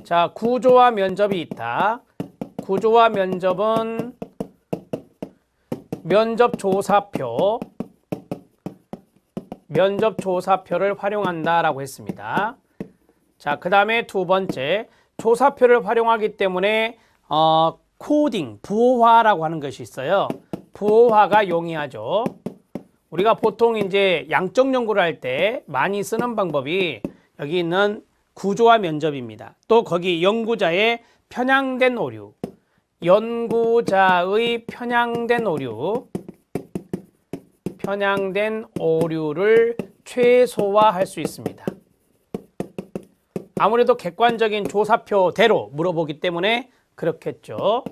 자, 구조와 면접이 있다. 구조와 면접은 면접조사표를 활용한다라고 했습니다. 자, 그 다음에 두 번째, 조사표를 활용하기 때문에 코딩, 부호화라고 하는 것이 있어요. 부호화가 용이하죠. 우리가 보통 이제 양적 연구를 할 때 많이 쓰는 방법이 여기 있는 구조와 면접입니다. 또 거기 연구자의 편향된 오류, 연구자의 편향된 오류를 최소화할 수 있습니다. 아무래도 객관적인 조사표대로 물어보기 때문에 그렇겠죠.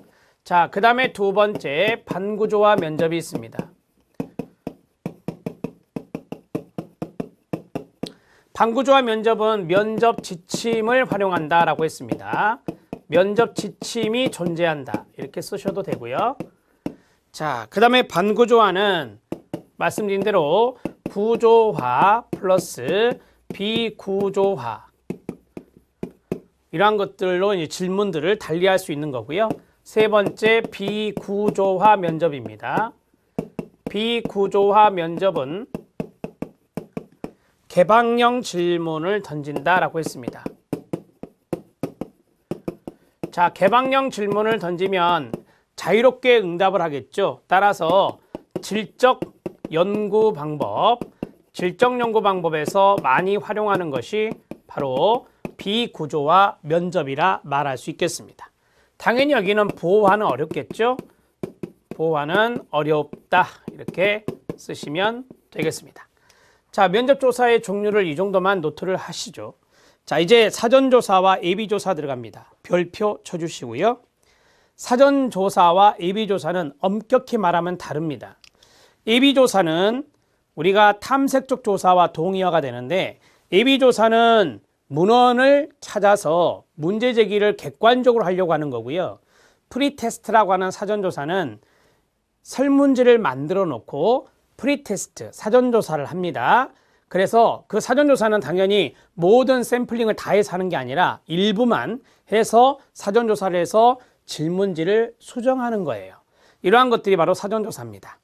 자, 그 다음에 두 번째, 반구조와 면접이 있습니다. 반구조와 면접은 면접 지침을 활용한다라고 했습니다. 면접 지침이 존재한다. 이렇게 쓰셔도 되고요. 자, 그 다음에 반구조화는 말씀드린 대로 구조화 플러스 비구조화, 이러한 것들로 이제 질문들을 달리할 수 있는 거고요. 세 번째, 비구조화 면접입니다. 비구조화 면접은 개방형 질문을 던진다라고 했습니다. 자, 개방형 질문을 던지면 자유롭게 응답을 하겠죠. 따라서 질적 연구 방법에서 많이 활용하는 것이 바로 비구조화 면접이라 말할 수 있겠습니다. 당연히 여기는 부호화는 어렵겠죠. 부호화는 어렵다, 이렇게 쓰시면 되겠습니다. 자, 면접조사의 종류를 이 정도만 노트를 하시죠. 자, 이제 사전조사와 예비조사 들어갑니다. 별표 쳐주시고요. 사전조사와 예비조사는 엄격히 말하면 다릅니다. 예비조사는 우리가 탐색적 조사와 동의어가 되는데, 예비조사는 문헌을 찾아서 문제 제기를 객관적으로 하려고 하는 거고요. 프리테스트라고 하는 사전조사는 설문지를 만들어 놓고 프리테스트, 사전조사를 합니다. 그래서 그 사전조사는 당연히 모든 샘플링을 다 해서 하는 게 아니라 일부만 해서 사전조사를 해서 질문지를 수정하는 거예요. 이러한 것들이 바로 사전조사입니다.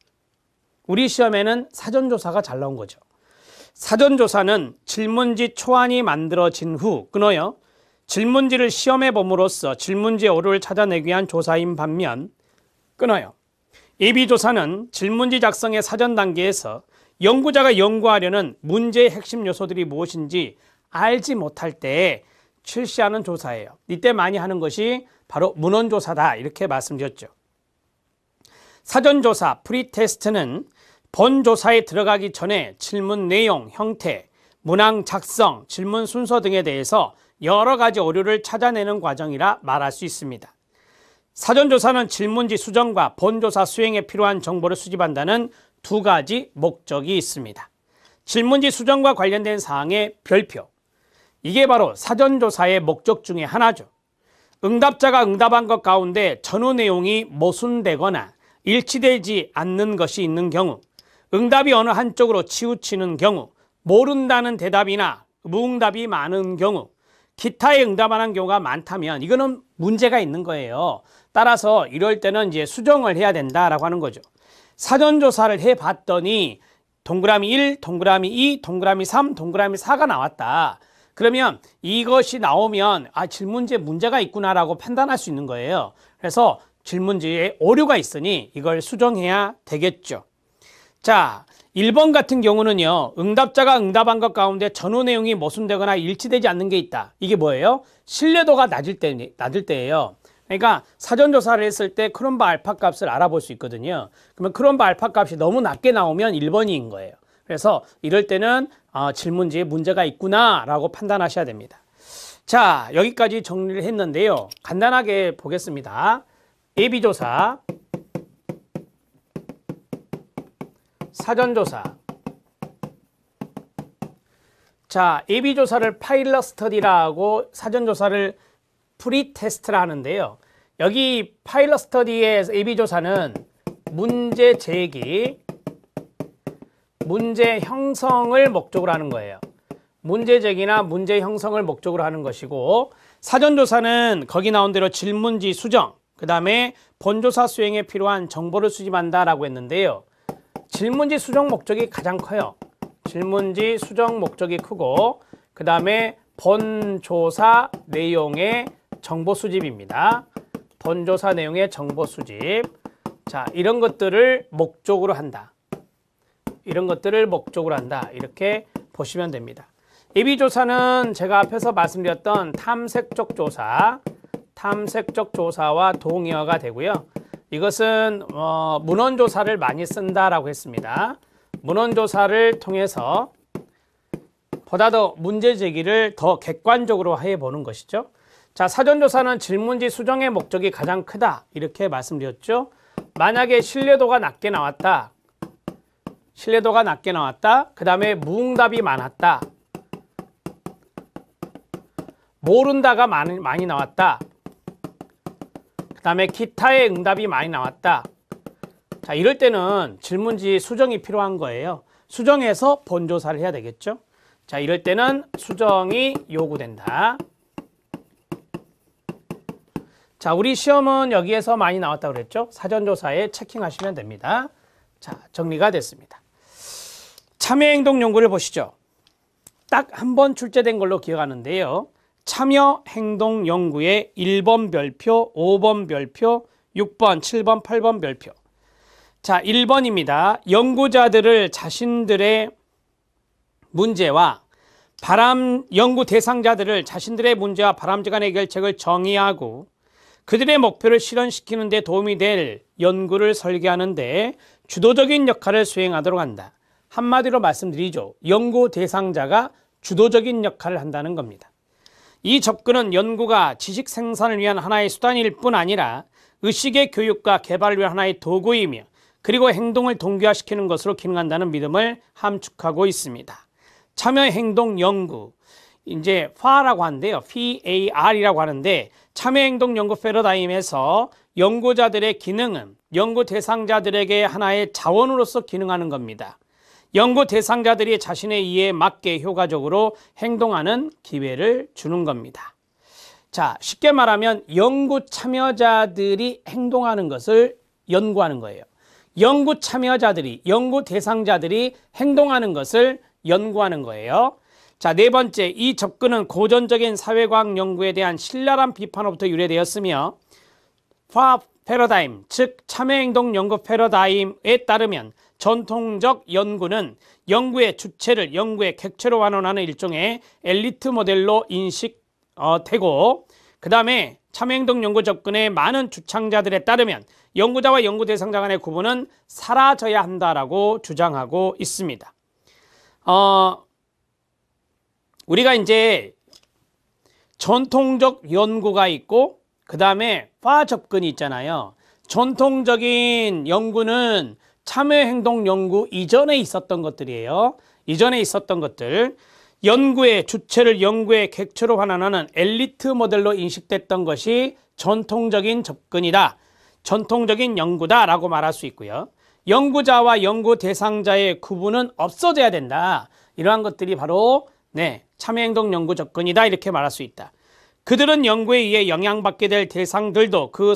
우리 시험에는 사전조사가 잘 나온 거죠. 사전조사는 질문지 초안이 만들어진 후 끊어요. 질문지를 시험해 봄으로써 질문지의 오류를 찾아내기 위한 조사인 반면 끊어요. 예비조사는 질문지 작성의 사전 단계에서 연구자가 연구하려는 문제의 핵심 요소들이 무엇인지 알지 못할 때 실시하는 조사예요. 이때 많이 하는 것이 바로 문헌조사다, 이렇게 말씀드렸죠. 사전조사, 프리테스트는 본조사에 들어가기 전에 질문 내용, 형태, 문항 작성, 질문 순서 등에 대해서 여러 가지 오류를 찾아내는 과정이라 말할 수 있습니다. 사전조사는 질문지 수정과 본조사 수행에 필요한 정보를 수집한다는 두 가지 목적이 있습니다. 질문지 수정과 관련된 사항의 별표, 이게 바로 사전조사의 목적 중에 하나죠. 응답자가 응답한 것 가운데 전후 내용이 모순되거나 일치되지 않는 것이 있는 경우, 응답이 어느 한쪽으로 치우치는 경우, 모른다는 대답이나 무응답이 많은 경우, 기타에 응답하는 경우가 많다면 이거는 문제가 있는 거예요. 따라서 이럴 때는 이제 수정을 해야 된다라고 하는 거죠. 사전조사를 해봤더니 동그라미 1, 동그라미 2, 동그라미 3, 동그라미 4가 나왔다. 그러면 이것이 나오면 질문지에 문제가 있구나라고 판단할 수 있는 거예요. 그래서 질문지에 오류가 있으니 이걸 수정해야 되겠죠. 자, 1번 같은 경우는요, 응답자가 응답한 것 가운데 전후 내용이 모순되거나 일치되지 않는 게 있다. 이게 뭐예요? 신뢰도가 낮을 때예요. 그러니까 사전조사를 했을 때 크롬바 알파 값을 알아볼 수 있거든요. 그러면 크롬바 알파 값이 너무 낮게 나오면 1번인 거예요. 그래서 이럴 때는 질문지에 문제가 있구나 라고 판단하셔야 됩니다. 자, 여기까지 정리를 했는데요. 간단하게 보겠습니다. 예비조사, 사전조사. 자, 예비조사를 파일럿 스터디라고 사전조사를 프리테스트라 하는데요. 여기 파일럿 스터디의 예비조사는 문제 제기, 문제 형성을 목적으로 하는 거예요. 문제 제기나 문제 형성을 목적으로 하는 것이고, 사전조사는 거기 나온 대로 질문지 수정, 그 다음에 본조사 수행에 필요한 정보를 수집한다라고 했는데요. 질문지 수정 목적이 가장 커요. 질문지 수정 목적이 크고, 그 다음에 본조사 내용의 정보 수집입니다. 본조사 내용의 정보 수집. 자, 이런 것들을 목적으로 한다. 이런 것들을 목적으로 한다. 이렇게 보시면 됩니다. 예비조사는 제가 앞에서 말씀드렸던 탐색적 조사, 탐색적 조사와 동의어가 되고요. 이것은 문헌조사를 많이 쓴다라고 했습니다. 문헌조사를 통해서 보다 더 문제 제기를 더 객관적으로 해보는 것이죠. 자, 사전조사는 질문지 수정의 목적이 가장 크다. 이렇게 말씀드렸죠. 만약에 신뢰도가 낮게 나왔다. 신뢰도가 낮게 나왔다. 그 다음에 무응답이 많았다. 모른다가 많이 나왔다. 그 다음에 기타의 응답이 많이 나왔다. 자, 이럴 때는 질문지 수정이 필요한 거예요. 수정해서 본조사를 해야 되겠죠. 자, 이럴 때는 수정이 요구된다. 자, 우리 시험은 여기에서 많이 나왔다고 그랬죠. 사전조사에 체킹하시면 됩니다. 자, 정리가 됐습니다. 참여행동 연구를 보시죠. 딱 한 번 출제된 걸로 기억하는데요. 참여행동 연구의 1번 별표, 5번 별표, 6번, 7번, 8번 별표. 자, 1번입니다. 연구자들을 자신들의 문제와 연구 대상자들을 자신들의 문제와 바람직한 해결책을 정의하고 그들의 목표를 실현시키는 데 도움이 될 연구를 설계하는 데 주도적인 역할을 수행하도록 한다. 한마디로 말씀드리죠. 연구 대상자가 주도적인 역할을 한다는 겁니다. 이 접근은 연구가 지식 생산을 위한 하나의 수단일 뿐 아니라 의식의 교육과 개발을 위한 하나의 도구이며 그리고 행동을 동기화시키는 것으로 기능한다는 믿음을 함축하고 있습니다. 참여행동 연구, 이제 FAR라고 하는데요. FAR이라고 하는데 참여행동 연구 패러다임에서 연구자들의 기능은 연구 대상자들에게 하나의 자원으로서 기능하는 겁니다. 연구 대상자들이 자신의 이해에 맞게 효과적으로 행동하는 기회를 주는 겁니다. 자, 쉽게 말하면 연구 참여자들이 행동하는 것을 연구하는 거예요. 연구 참여자들이, 연구 대상자들이 행동하는 것을 연구하는 거예요. 자, 네 번째, 이 접근은 고전적인 사회과학 연구에 대한 신랄한 비판으로부터 유래되었으며 패러다임, 즉 참여행동 연구 패러다임에 따르면 전통적 연구는 연구의 주체를 연구의 객체로 환원하는 일종의 엘리트 모델로 인식되고 그 다음에 참여행동 연구 접근의 많은 주창자들에 따르면 연구자와 연구 대상자 간의 구분은 사라져야 한다라고 주장하고 있습니다. 우리가 이제 전통적 연구가 있고 그 다음에 파 접근이 있잖아요. 전통적인 연구는 참여행동 연구 이전에 있었던 것들이에요. 이전에 있었던 것들. 연구의 주체를 연구의 객체로 환원하는 엘리트 모델로 인식됐던 것이 전통적인 접근이다. 전통적인 연구다라고 말할 수 있고요. 연구자와 연구 대상자의 구분은 없어져야 된다. 이러한 것들이 바로 참여행동 연구 접근이다. 이렇게 말할 수 있다. 그들은 연구에 의해 영향받게 될 대상들도 그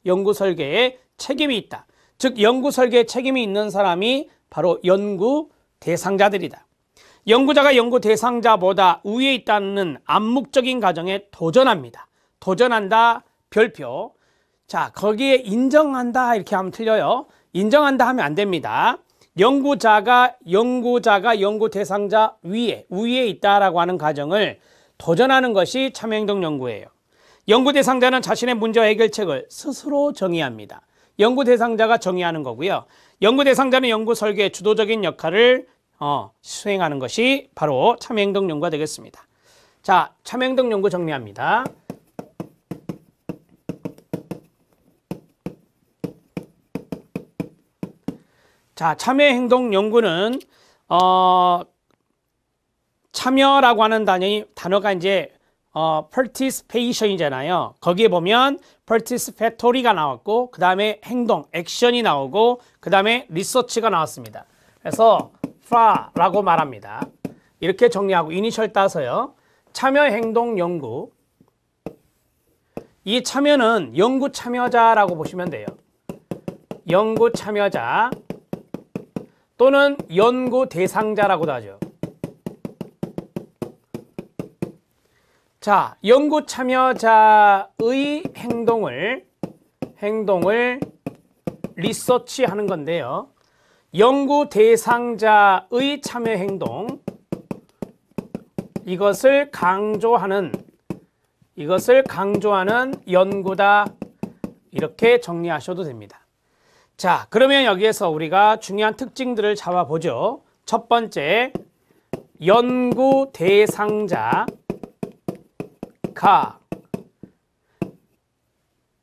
연구 설계에 책임이 있다. 즉 연구 설계에 책임이 있는 사람이 바로 연구 대상자들이다. 연구자가 연구 대상자보다 우위에 있다는 암묵적인 가정에 도전합니다. 도전한다 별표. 자, 거기에 인정한다 이렇게 하면 틀려요. 인정한다 하면 안 됩니다. 연구자가 연구 대상자 우위에 있다라고 하는 가정을 도전하는 것이 참여행동 연구예요. 연구 대상자는 자신의 문제와 해결책을 스스로 정의합니다. 연구 대상자가 정의하는 거고요. 연구 대상자는 연구 설계의 주도적인 역할을 수행하는 것이 바로 참여행동 연구가 되겠습니다. 자, 참여행동 연구 정리합니다. 자, 참여행동 연구는 참여라고 하는 단어가 이제 participation이잖아요. 거기에 보면 participatory가 나왔고 그 다음에 행동, 액션이 나오고 그 다음에 research가 나왔습니다. 그래서 FAR라고 말합니다. 이렇게 정리하고 이니셜 따서요. 참여행동 연구. 이 참여는 연구 참여자라고 보시면 돼요. 연구 참여자 또는 연구 대상자라고도 하죠. 자, 연구 참여자의 행동을 리서치하는 건데요. 연구 대상자의 참여 행동, 이것을 강조하는 연구다. 이렇게 정리하셔도 됩니다. 자, 그러면 여기에서 우리가 중요한 특징들을 잡아보죠. 첫 번째, 연구 대상자가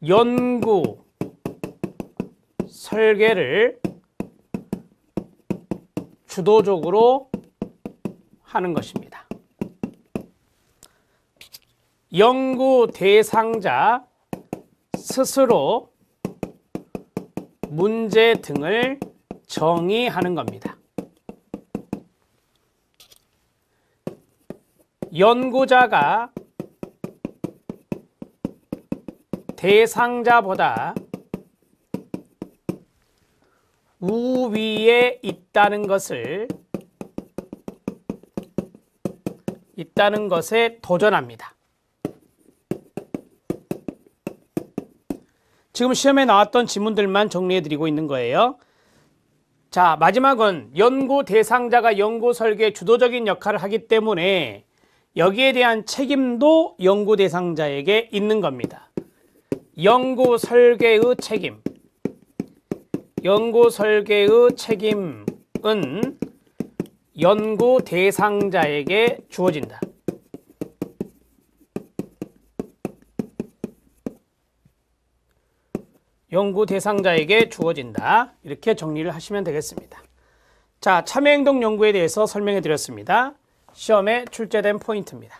연구 설계를 주도적으로 하는 것입니다. 연구 대상자 스스로 문제 등을 정의하는 겁니다. 연구자가 대상자보다 우위에 있다는 것에 도전합니다. 지금 시험에 나왔던 지문들만 정리해드리고 있는 거예요. 자, 마지막은 연구 대상자가 연구 설계에 주도적인 역할을 하기 때문에 여기에 대한 책임도 연구 대상자에게 있는 겁니다. 연구 설계의 책임. 연구 설계의 책임은 연구 대상자에게 주어진다. 연구 대상자에게 주어진다. 이렇게 정리를 하시면 되겠습니다. 자, 참여행동 연구에 대해서 설명해 드렸습니다. 시험에 출제된 포인트입니다.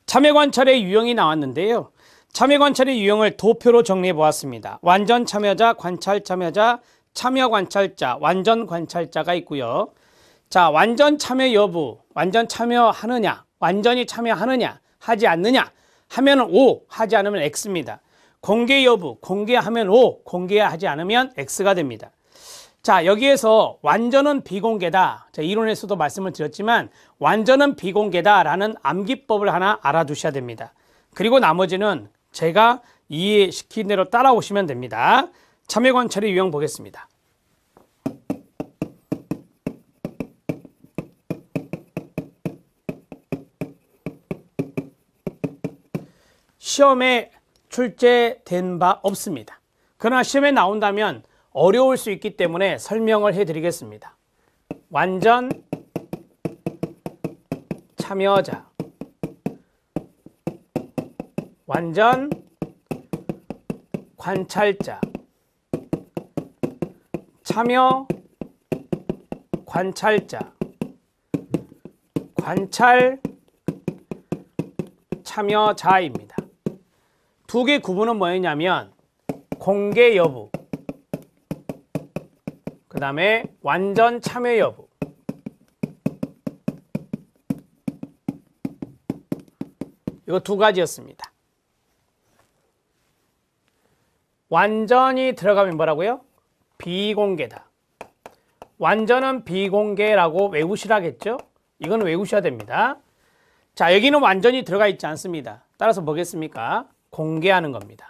참여관찰의 유형이 나왔는데요. 참여관찰의 유형을 도표로 정리해 보았습니다. 완전 참여자, 관찰 참여자, 참여 관찰자, 완전 관찰자가 있고요. 자, 완전 참여 여부, 완전 참여하느냐, 완전히 참여하느냐, 하지 않느냐 하면 O, 하지 않으면 X입니다. 공개 여부, 공개하면 O, 공개하지 않으면 X가 됩니다. 자, 여기에서 완전은 비공개다. 자, 이론에서도 말씀을 드렸지만 완전은 비공개다라는 암기법을 하나 알아두셔야 됩니다. 그리고 나머지는 제가 이해시킨 대로 따라오시면 됩니다. 참여관찰의 유형 보겠습니다. 시험에 출제된 바 없습니다. 그러나 시험에 나온다면 어려울 수 있기 때문에 설명을 해드리겠습니다. 완전 참여자, 완전 관찰자, 참여 관찰자, 관찰 참여자입니다. 두 개 구분은 뭐였냐면 공개 여부, 그 다음에 완전 참여 여부. 이거 두 가지였습니다. 완전히 들어가면 뭐라고요? 비공개다. 완전은 비공개라고 외우시라겠죠? 이건 외우셔야 됩니다. 자, 여기는 완전히 들어가 있지 않습니다. 따라서 뭐겠습니까? 공개하는 겁니다.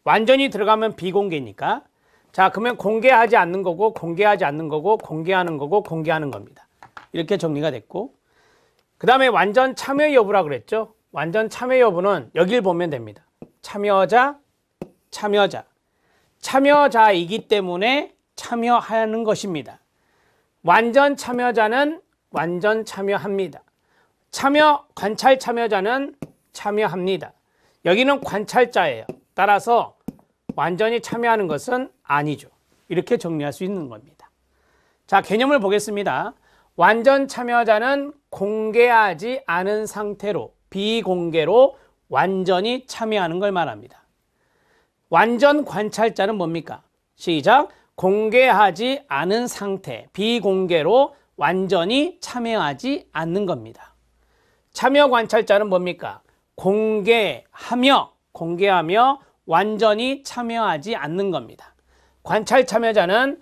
완전히 들어가면 비공개니까. 자, 그러면 공개하지 않는 거고, 공개하지 않는 거고, 공개하는 거고, 공개하는 겁니다. 이렇게 정리가 됐고, 그 다음에 완전 참여 여부라 그랬죠? 완전 참여 여부는 여길 보면 됩니다. 참여자, 참여자. 참여자이기 때문에 참여하는 것입니다. 완전 참여자는 완전 참여합니다. 참여, 관찰 참여자는 참여합니다. 여기는 관찰자예요. 따라서 완전히 참여하는 것은 아니죠. 이렇게 정리할 수 있는 겁니다. 자, 개념을 보겠습니다. 완전 참여자는 공개하지 않은 상태로, 비공개로 완전히 참여하는 걸 말합니다. 완전 관찰자는 뭡니까? 시작. 공개하지 않은 상태, 비공개로 완전히 참여하지 않는 겁니다. 참여 관찰자는 뭡니까? 공개하며 완전히 참여하지 않는 겁니다. 관찰 참여자는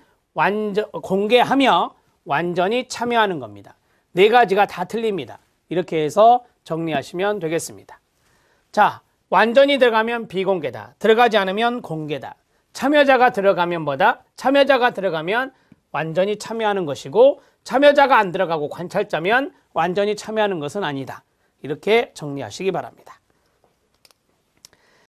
공개하며 완전히 참여하는 겁니다. 네 가지가 다 틀립니다. 이렇게 해서 정리하시면 되겠습니다. 자, 완전히 들어가면 비공개다. 들어가지 않으면 공개다. 참여자가 들어가면 뭐다? 참여자가 들어가면 완전히 참여하는 것이고, 참여자가 안 들어가고 관찰자면 완전히 참여하는 것은 아니다. 이렇게 정리하시기 바랍니다.